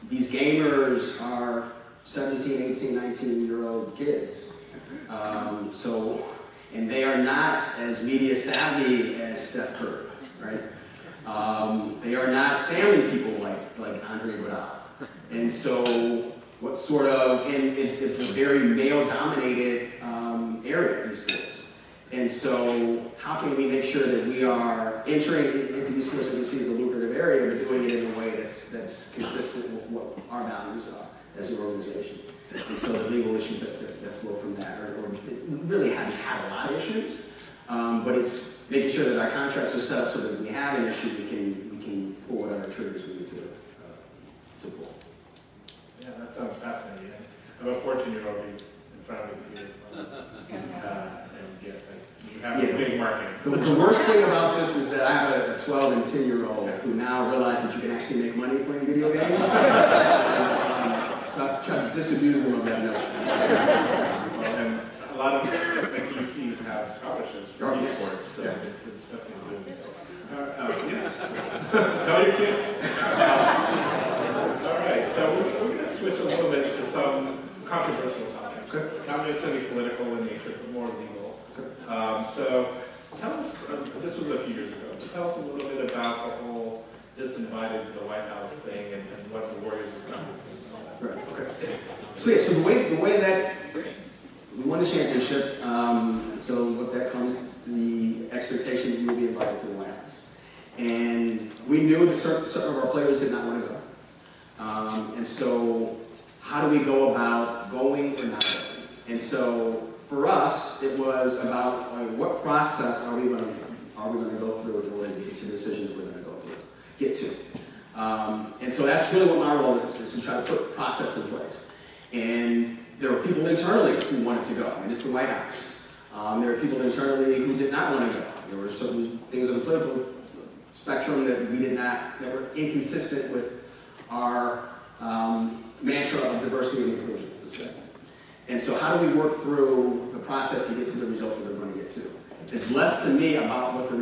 These gamers are 17, 18, 19-year-old kids. And they are not as media savvy as Steph Curry, right? They are not family people like Andre Iguodala. And so and it's a very male-dominated area, these sports. And so how can we make sure that we are entering into these sports that we see as a lucrative area, but doing it in a way that's consistent with what our values are as an organization? And so the legal issues that flow from that we really haven't had a lot of issues, but it's making sure that our contracts are set up so that if we have an issue, we can pull whatever triggers we need to pull. Yeah, that sounds fascinating. I have a 14-year-old in front of me here. And yes, you have a big market. The worst thing about this is that I have a 12 and 10-year-old who now realize that you can actually make money playing video games. So I'm trying to disabuse them of that notion. Well, and a lot of the QCs have scholarships for esports, so it's definitely good. Yeah. Tell your kid. All right, so we're going to switch a little bit to some controversial topics. Okay. Not necessarily political in nature, but more legal. Okay. So tell us, this was a few years ago, but tell us a little bit about the whole disinvited to the White House thing and what the Warriors was done. Right, okay. So yeah, so the way that we won the championship, so with that comes the expectation that you will be invited to the White House. And we knew that certain of our players did not want to go. And so how do we go about going or not going? And so for us, it was about what process are we going to go through in order to get to the decision that we're going to get to. And so that's really what my role is to try to put process in place. And there were people internally who wanted to go. I mean, it's the White House. There were people internally who did not want to go. There were certain things on the political spectrum that were inconsistent with our mantra of diversity and inclusion. And so how do we work through the process to get to the result that we're going to get to? It's less to me about what the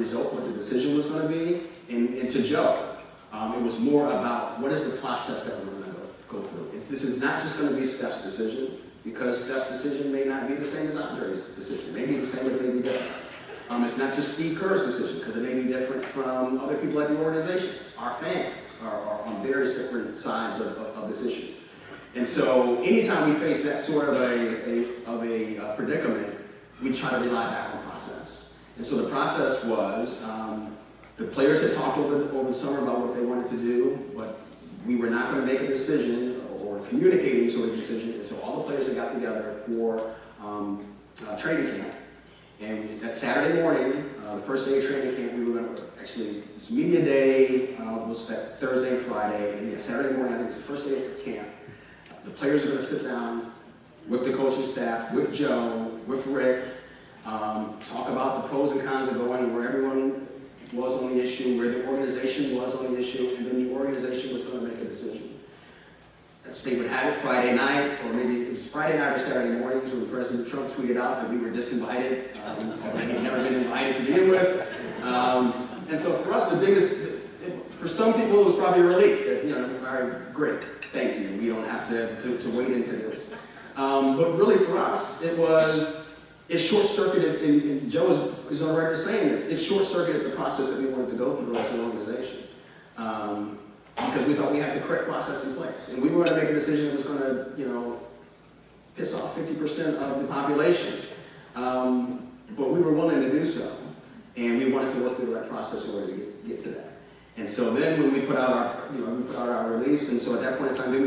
decision was going to be, and to Joe. It was more about what is the process that we're going to go through. This is not just going to be Steph's decision, because Steph's decision may not be the same as Andre's decision. It may be the same, but it may be different. It's not just Steve Kerr's decision, because it may be different from other people at the organization. Our fans are on various different sides of this issue. And so anytime we face that sort of a predicament, we try to rely back on process. And so the process was, the players had talked over the summer about what they wanted to do, but we were not going to make a decision or communicate any sort of decision until all the players had got together for training camp. And that Saturday morning, the first day of training camp, we were going to actually, it's media day, was that Thursday and Friday, and yeah, Saturday morning, I think it was the first day of camp. The players are going to sit down with the coaching staff, with Joe, with Rick, talk about the pros and cons of going, where everyone was on the issue, where the organization was on the issue, and then the organization was going to make a decision. As they would have it Friday night, or maybe it was Friday night or Saturday mornings when President Trump tweeted out that we were disinvited, that we had never been invited to begin with. And so for us, for some people it was probably a relief that, all right, great, thank you, we don't have to wade into this. But really for us, it was, it short-circuited, and Joe is on record saying this, it short-circuited the process that we wanted to go through as an organization. Because we thought we had the correct process in place. And we were going to make a decision that was going to, you know, piss off 50% of the population. But we were willing to do so. And we wanted to work through the right process in order to get to that. And so then when we put out our, you know, we put out our release, and so at that point in time, then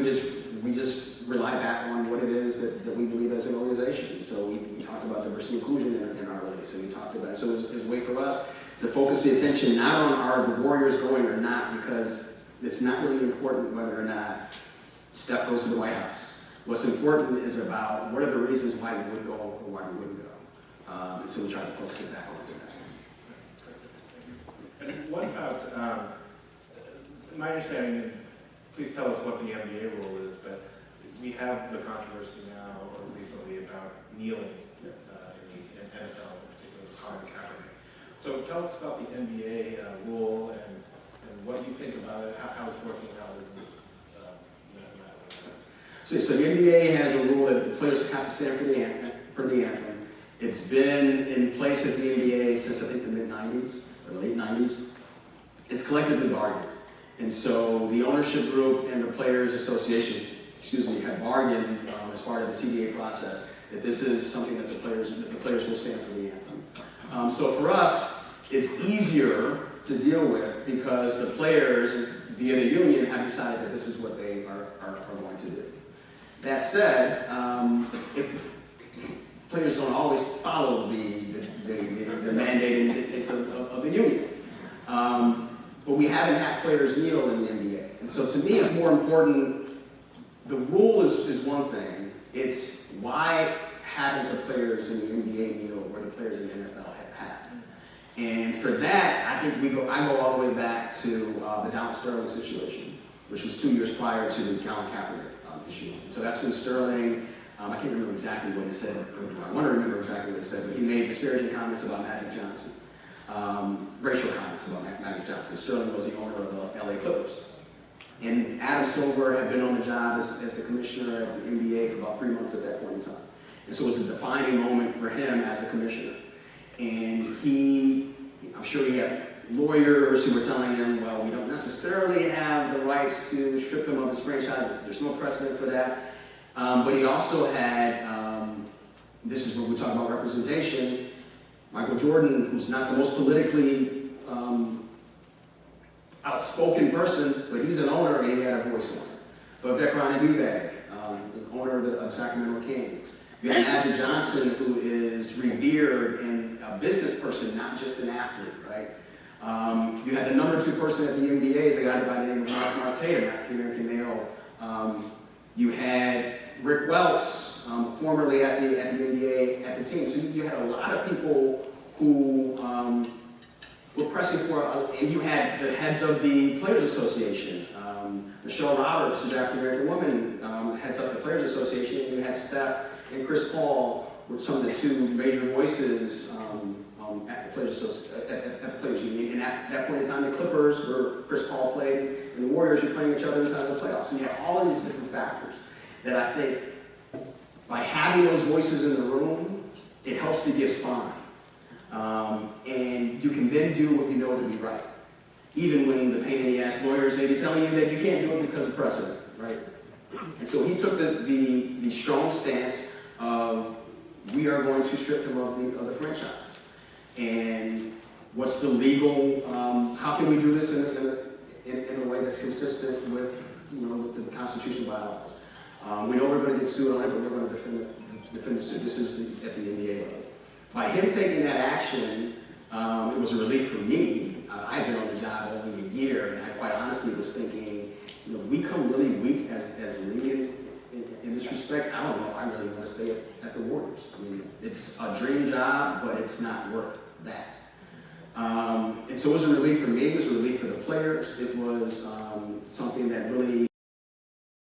we just rely back on what it is that we believe as an organization. So we talked about diversity and inclusion in our release, and we talked about, so it was a way for us to focus the attention not on are the Warriors going or not, because it's not really important whether or not Steph goes to the White House. What's important is about what are the reasons why we would go or why we wouldn't go. And so we try to focus it back onto that. And what about, my understanding, please tell us what the NBA rule is, but we have the controversy now, or recently, about kneeling in the NFL, in particular, Colin Kaepernick. So tell us about the NBA rule and what you think about it, how it's working out in that. So the NBA has a rule that the players have to stand for the anthem. It's been in place at the NBA since I think the mid-90s, or late 90s. It's collectively bargained. And so the ownership group and the Players Association, have bargained as part of the CBA process that this is something that the players will stand for the anthem. So for us, it's easier to deal with because the players, via the union, have decided that this is what they are going to do. That said, if players don't always follow the mandate and dictates of the union. But we haven't had players kneel in the NBA. And so to me, it's more important, the rule is one thing, it's why haven't the players in the NBA kneel where the players in the NFL have. And for that, I think I go all the way back to the Donald Sterling situation, which was 2 years prior to the Colin Kaepernick issue. And so that's when Sterling, I can't remember exactly what he said, I want to remember exactly what he said, but he made disparaging comments about Magic Johnson. Racial comments about Magic Johnson. Sterling was the owner of the LA Clippers. And Adam Silver had been on the job as the commissioner of the NBA for about 3 months at that point in time. And so it was a defining moment for him as a commissioner. And I'm sure he had lawyers who were telling him, well, we don't necessarily have the rights to strip him of his franchise. There's no precedent for that. But he also had, this is when we talk about representation, Michael Jordan, who's not the most politically outspoken person, but he's an owner and he had a voice on it. But Vivek Ranadive, the owner of the Sacramento Kings. You have Magic Johnson, who is revered and a business person, not just an athlete, right? You had the number 2 person at the NBA, is a guy by the name of Mark Marte, an African-American male. You had Rick Welts, formerly at the NBA, at the team. So you had a lot of people who were pressing for, and you had the heads of the Players Association. Michelle Roberts, who's an African-American woman, heads up the Players Association. And you had Steph and Chris Paul, were some of the 2 major voices at the Players Union. And at that point in time, the Clippers, where Chris Paul played, and the Warriors were playing each other inside the playoffs. So you had all of these different factors that I think, by having those voices in the room, it helps to give spine. And you can then do what you know to be right. Even when the pain in the ass lawyers may be telling you that you can't do it because of precedent, right? And so he took the strong stance of, we are going to strip him of the franchise. And what's the legal, how can we do this in a way that's consistent with, with the Constitution bylaws? We know we're going to get sued on it, but we're going to defend the suit. This is at the NBA level. By him taking that action, it was a relief for me. I've been on the job only a year, and I quite honestly was thinking, we come really weak as a league in this respect. I don't know if I really want to stay at the Warriors. I mean, it's a dream job, but it's not worth that. And so it was a relief for me. It was a relief for the players. It was something that really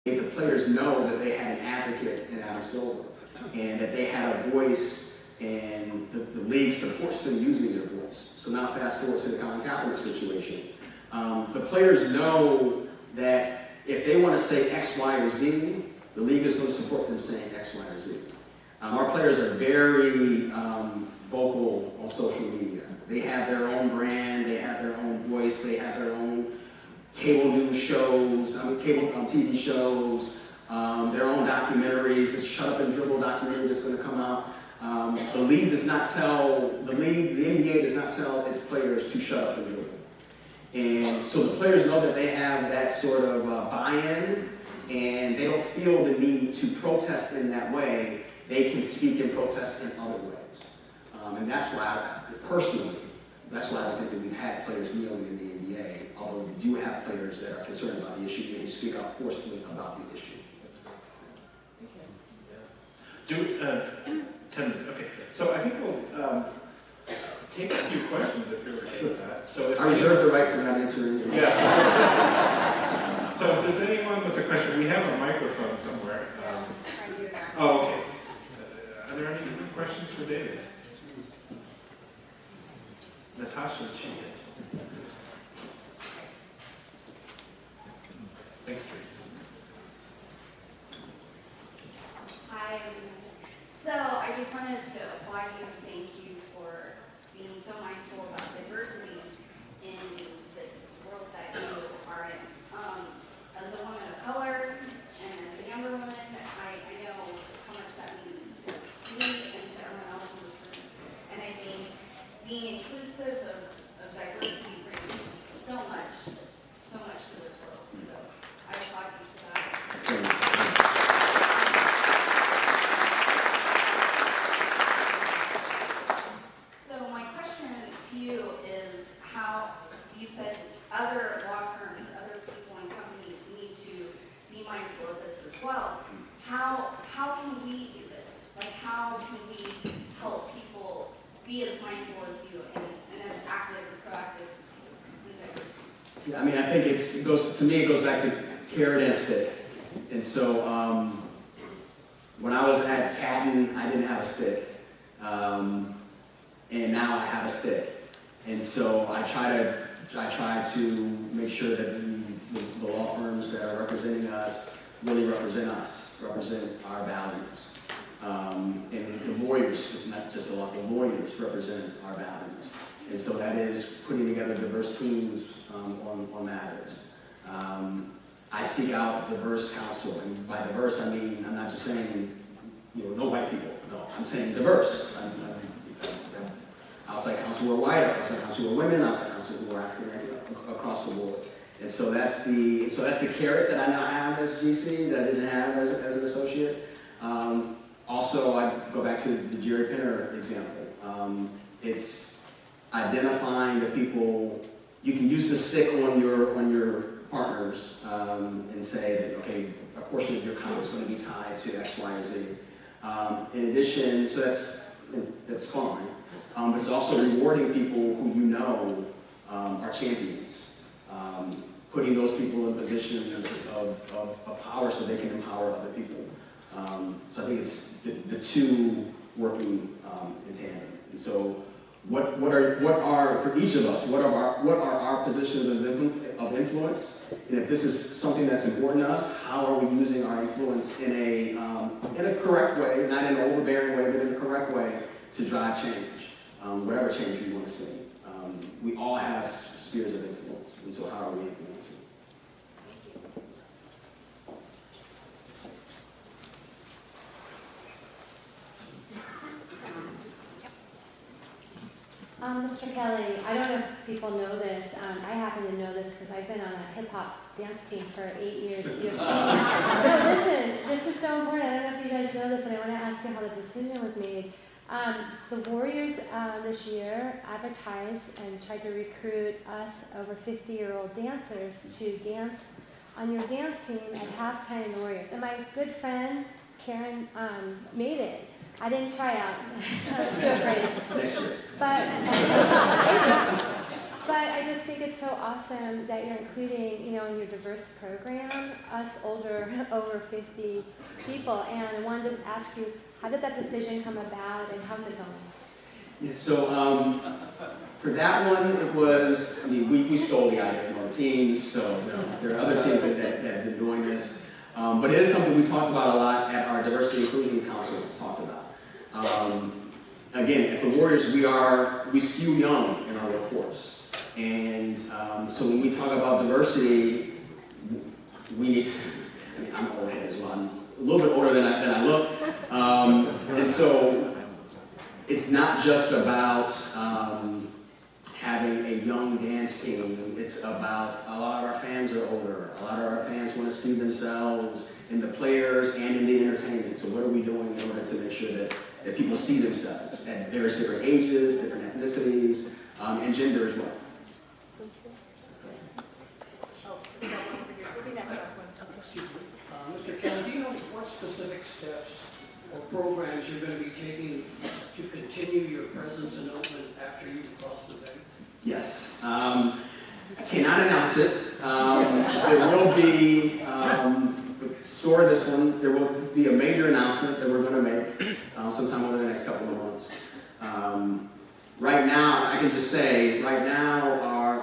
made the players know that they had an advocate in Adam Silver, and that they had a voice, and the league supports them using their voice. So now fast forward to the Colin Kaepernick situation. The players know that if they want to say X, Y, or Z, the league is going to support them saying X, Y, or Z. Our players are very vocal on social media. They have their own brand, they have their own voice, they have their own cable news shows, cable TV shows, their own documentaries. This Shut Up and Dribble documentary that's going to come out. The NBA does not tell its players to shut up and dribble. And so the players know that they have that sort of buy-in, and they don't feel the need to protest in that way. They can speak and protest in other ways. And that's why, personally, that's why I think that we've had players kneeling in the NBA, although we do have players that are concerned about the issue and speak out forcefully about the issue. Okay, so I think we'll take a few questions if you're okay with that. So if I reserve the right to not answer any. Yeah. So if there's anyone with a question, we have a microphone somewhere. Oh, okay. Are there any questions for David? Natasha cheated. Thanks, Teresa. Hi. So I just wanted to applaud you and thank you for being so mindful about diversity in this world that you are in. As a woman of color and as a younger woman, I know how much that means to me and to everyone else in this room. And I think being inclusive of diversity brings so much to this world. So I applaud you for that. So my question to you is how you said other law firms, other people and companies need to be mindful of this as well. How can we do this? Like how can we help people be as mindful as you and as active and proactive as you in diversity? Yeah, I mean, I think it goes back to carrot and stick. And so when I was at Catton, I didn't have a stick. And now I have a stick. And so I try to make sure that the law firms that are representing us really represent us, represent our values. And the lawyers, it's not just the law, the lawyers represent our values. And so that is putting together diverse teams on matters. I seek out diverse counsel, and by diverse I mean, I'm not just saying, no white people. No, I'm saying diverse. Outside counsel who are white, outside counsel who are women, outside counsel who are African American, across the board. And so that's the carrot that I now have as GC that I didn't have as an associate. Also, I go back to the Jerry Pinner example. It's identifying the people. You can use the stick on your partners and say that, okay, a portion of your comp is going to be tied to X, Y, or Z. In addition, so that's fine. But it's also rewarding people who you know are champions, putting those people in positions of power so they can empower other people. So I think it's the two working in tandem. And so what are for each of us, what are our positions of influence? And if this is something that's important to us, how are we using our influence in a correct way, not in an overbearing way, but in a correct way to drive change, whatever change we want to see. We all have spheres of influence, and so how are we influencing? Mr. Kelly, I don't know if people know this. I happen to know this because I've been on a hip-hop dance team for 8 years at UFC. No, listen, this is so important. I don't know if you guys know this, and I want to ask you how the decision was made. The Warriors this year advertised and tried to recruit us over 50-year-old dancers to dance on your dance team at halftime in the Warriors. And my good friend, Karen, made it. I didn't try out. I was too afraid. But I just think it's so awesome that you're including, in your diverse program, us older, over 50 people. And I wanted to ask you, how did that decision come about and how's it going? Yeah, so for that one, it was, we stole the idea from other teams, so there are other teams that have been doing this. But it is something we talked about a lot at our Diversity Inclusion Council talked about. Again, at the Warriors, we skew young in our workforce. And so when we talk about diversity, we need to, I mean, I'm old head as well. I'm a little bit older than I look. And so it's not just about having a young dance team. It's about a lot of our fans are older. A lot of our fans want to see themselves in the players and in the entertainment. So what are we doing in order to make sure that people see themselves at various different ages, different ethnicities, and gender as well? Mr. Kelly, do you know what specific steps or programs you're going to be taking to continue your presence in Oakland after you cross the bay? Yes. I cannot announce it. There will be, store this one, there will be a major announcement that we're going to make sometime over the next couple of months. Right now, I can just say, right now, our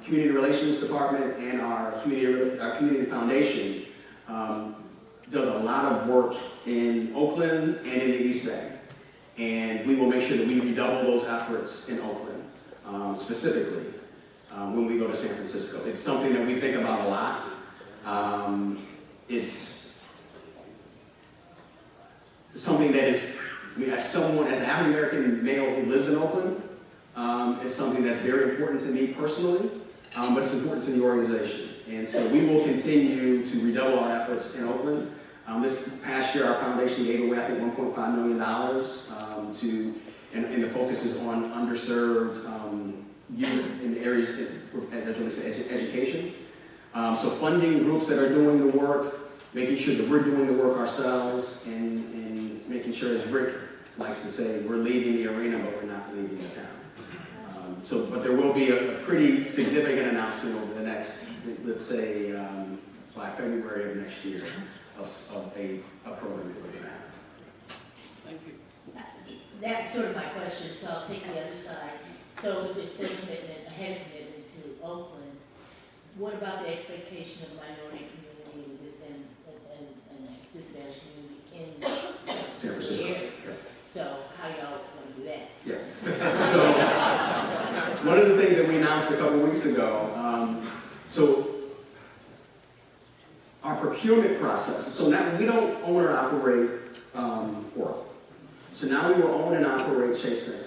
Community Relations Department and our Community Foundation does a lot of work in Oakland and in the East Bay. And we will make sure that we redouble those efforts in Oakland, specifically, when we go to San Francisco. It's something that we think about a lot. It's something that is, I mean, as an African-American male who lives in Oakland, it's something that's very important to me personally, but it's important to the organization. And so we will continue to redouble our efforts in Oakland. This past year, our foundation gave away, I think, $1.5 million and the focus is on underserved youth in the areas, as education. So funding groups that are doing the work, making sure that we're doing the work ourselves, and making sure, as Rick likes to say, we're leaving the arena, but we're not leaving the town. But there will be a pretty significant announcement over the next, let's say, by February of next year, of a program that we're going to have. Thank you. That's sort of my question, so I'll take the other side. So there's still commitment, a heavy commitment to Oakland. What about the expectation of minority community and disadvantaged community in San Francisco. area? Yeah. So how y'all going to do that? Yeah. So one of the things that we announced a couple weeks ago, so our procurement process, so now we don't own or operate Oracle. So now we will own and operate Chase Center.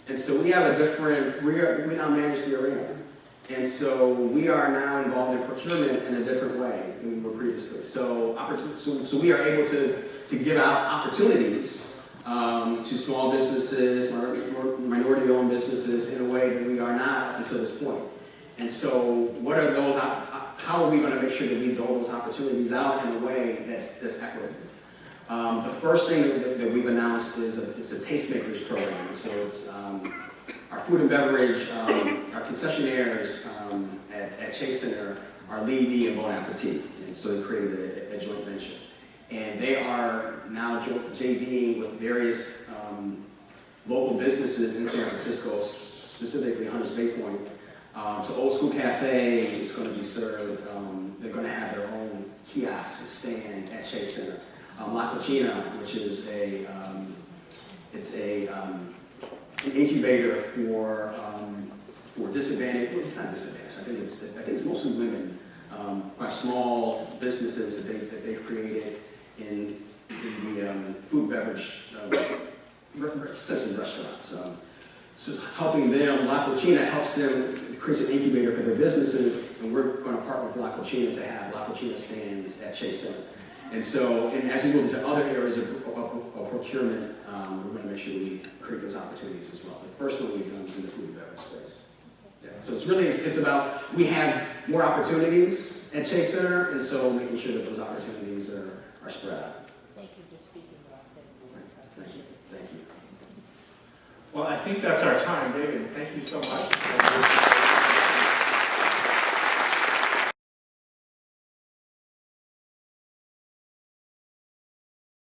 And so we have a different, we now manage the arena. And so we are now involved in procurement in a different way than we were previously. So we are able to give out opportunities to small businesses, minority-owned businesses in a way that we are not up until this point. And so what are those, how are we going to make sure that we dole those opportunities out in a way that's equitable? The first thing that we've announced is it's a Tastemakers program. And so it's our food and beverage, our concessionaires at Chase Center are Levy and Bon Appetit. And so they created a joint venture. And they are now JVing with various local businesses in San Francisco, specifically Hunters Bay Point. So Old School Cafe is going to be served. They're going to have their own kiosk stand at Chase Center. La Cucina, which is an incubator for disadvantaged. Well, it's not disadvantaged. I think it's mostly women, by small businesses that they've created in the food beverage, essentially restaurants. So helping them, La Cucina helps them create an incubator for their businesses, and we're going to partner with La Cucina to have La Cucina stands at Chase Center. And so, and as we move into other areas of procurement, we're going to make sure we create those opportunities as well. The first one we've done is in the food and beverage space. Yeah. So it's about, we have more opportunities at Chase Center, and so making sure that those opportunities are spread out. Thank you for speaking about that. Thank you. Thank you. Well, I think that's our time. David, thank you so much.